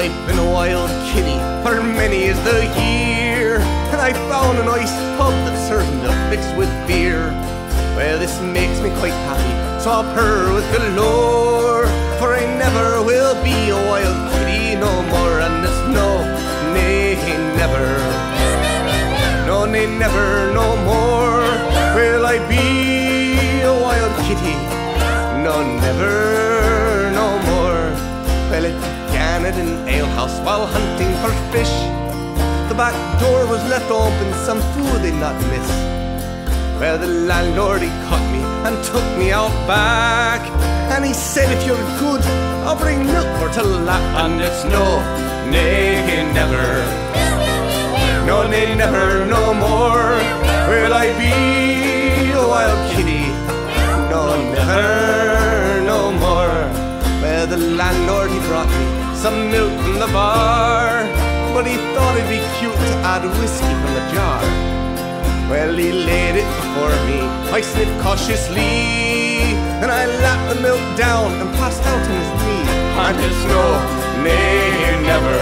I've been a wild kitty for many is the year, and I found a nice pub that serves me mixed with beer. Well, this makes me quite happy, so I'll purr with galore, for I never will be a wild kitty no more. And it's no, nay, never, no, nay, never, no more will I be a wild kitty, no, never, no more. Well, it began at an alehouse while hunting for fish. The back door was left open, some food they'd not miss. Well, the landlord, he caught me and took me out back, and he said, if you're good, I'll bring milk for to lap. And it's no, nay, never, no, nay, never, no more will I be a wild kitty, no, never, no more. Well, the landlord, he brought me some milk from the bar, but he thought it'd be cute to add whiskey from the jar. Well, he laid it before me, I sniffed cautiously, and I lapped the milk down and passed out on his knee. And it's no, nay, never,